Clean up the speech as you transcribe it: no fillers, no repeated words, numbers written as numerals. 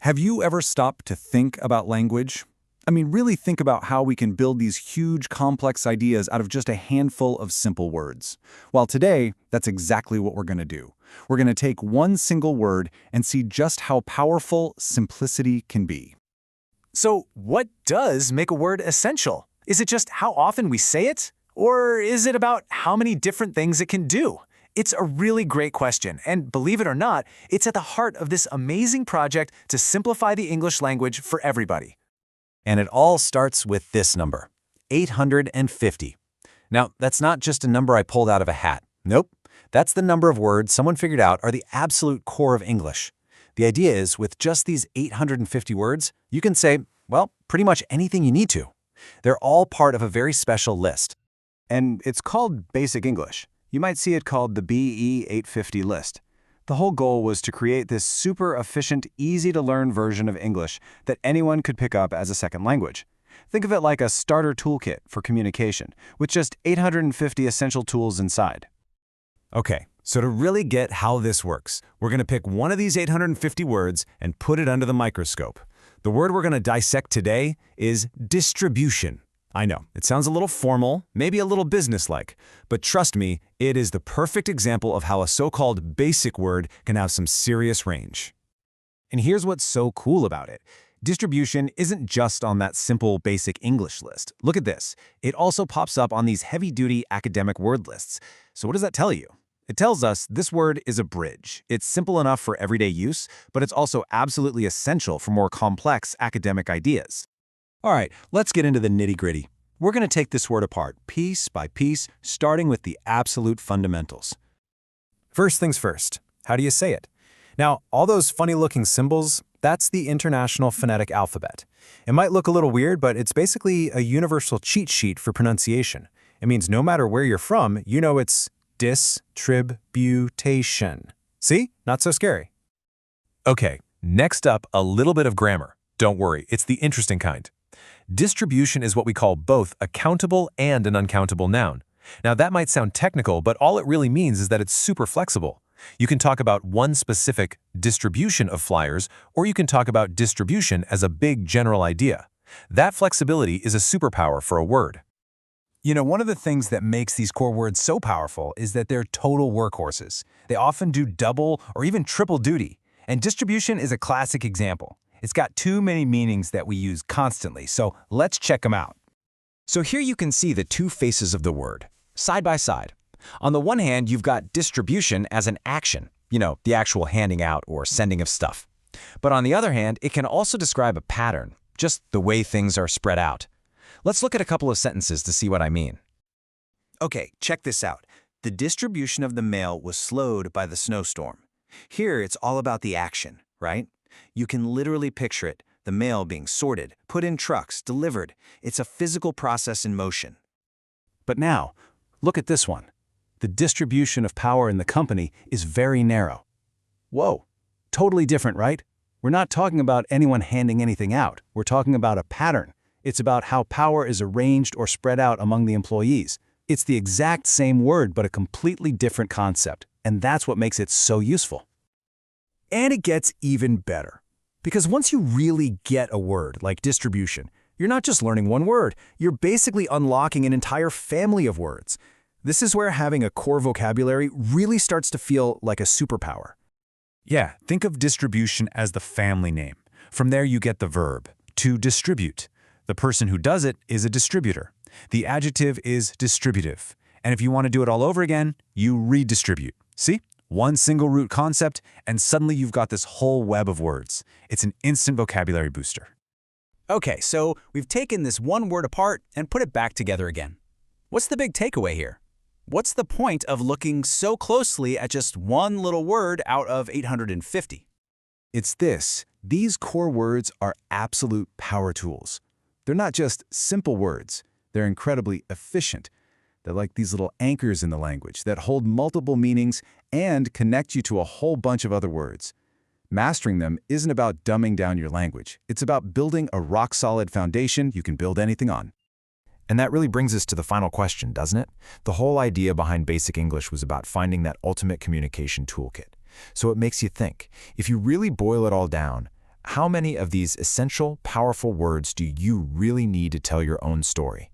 Have you ever stopped to think about language? I mean, really think about how we can build these huge, complex ideas out of just a handful of simple words. Well, today, that's exactly what we're going to do. We're going to take one single word and see just how powerful simplicity can be. So, what does make a word essential? Is it just how often we say it? Or is it about how many different things it can do? It's a really great question, and believe it or not, it's at the heart of this amazing project to simplify the English language for everybody. And it all starts with this number, 850. Now, that's not just a number I pulled out of a hat. Nope. That's the number of words someone figured out are the absolute core of English. The idea is, with just these 850 words, you can say, well, pretty much anything you need to. They're all part of a very special list. And it's called Basic English. You might see it called the BE 850 list. The whole goal was to create this super efficient, easy-to-learn version of English that anyone could pick up as a second language. Think of it like a starter toolkit for communication, with just 850 essential tools inside. Okay, so to really get how this works, we're going to pick one of these 850 words and put it under the microscope. The word we're going to dissect today is distribution. I know, it sounds a little formal, maybe a little businesslike, but trust me, it is the perfect example of how a so-called basic word can have some serious range. And here's what's so cool about it. Distribution isn't just on that simple basic English list. Look at this. It also pops up on these heavy-duty academic word lists. So what does that tell you? It tells us this word is a bridge. It's simple enough for everyday use, but it's also absolutely essential for more complex academic ideas. All right, let's get into the nitty-gritty. We're going to take this word apart, piece by piece, starting with the absolute fundamentals. First things first, how do you say it? Now, all those funny-looking symbols, that's the International Phonetic Alphabet. It might look a little weird, but it's basically a universal cheat sheet for pronunciation. It means no matter where you're from, you know it's distribution. See? Not so scary. Okay, next up, a little bit of grammar. Don't worry, it's the interesting kind. Distribution is what we call both a countable and an uncountable noun. Now, that might sound technical, but all it really means is that it's super flexible. You can talk about one specific distribution of flyers, or you can talk about distribution as a big general idea. That flexibility is a superpower for a word. You know, one of the things that makes these core words so powerful is that they're total workhorses. They often do double or even triple duty, and distribution is a classic example. It's got too many meanings that we use constantly, so let's check them out. So here you can see the two faces of the word, side by side. On the one hand, you've got distribution as an action, you know, the actual handing out or sending of stuff. But on the other hand, it can also describe a pattern, just the way things are spread out. Let's look at a couple of sentences to see what I mean. Okay, check this out. The distribution of the mail was slowed by the snowstorm. Here, it's all about the action, right? You can literally picture it, the mail being sorted, put in trucks, delivered. It's a physical process in motion. But now, look at this one. The distribution of power in the company is very narrow. Whoa, totally different, right? We're not talking about anyone handing anything out. We're talking about a pattern. It's about how power is arranged or spread out among the employees. It's the exact same word, but a completely different concept. And that's what makes it so useful. And it gets even better. Because once you really get a word like distribution, you're not just learning one word, you're basically unlocking an entire family of words. This is where having a core vocabulary really starts to feel like a superpower. Yeah, think of distribution as the family name. From there you get the verb, to distribute. The person who does it is a distributor. The adjective is distributive. And if you want to do it all over again, you redistribute. See? One single root concept, and suddenly you've got this whole web of words. It's an instant vocabulary booster. Okay, so we've taken this one word apart and put it back together again. What's the big takeaway here? What's the point of looking so closely at just one little word out of 850? It's this. These core words are absolute power tools. They're not just simple words. They're incredibly efficient. They're like these little anchors in the language that hold multiple meanings and connect you to a whole bunch of other words. Mastering them isn't about dumbing down your language. It's about building a rock-solid foundation you can build anything on. And that really brings us to the final question, doesn't it? The whole idea behind Basic English was about finding that ultimate communication toolkit. So it makes you think, if you really boil it all down, how many of these essential, powerful words do you really need to tell your own story?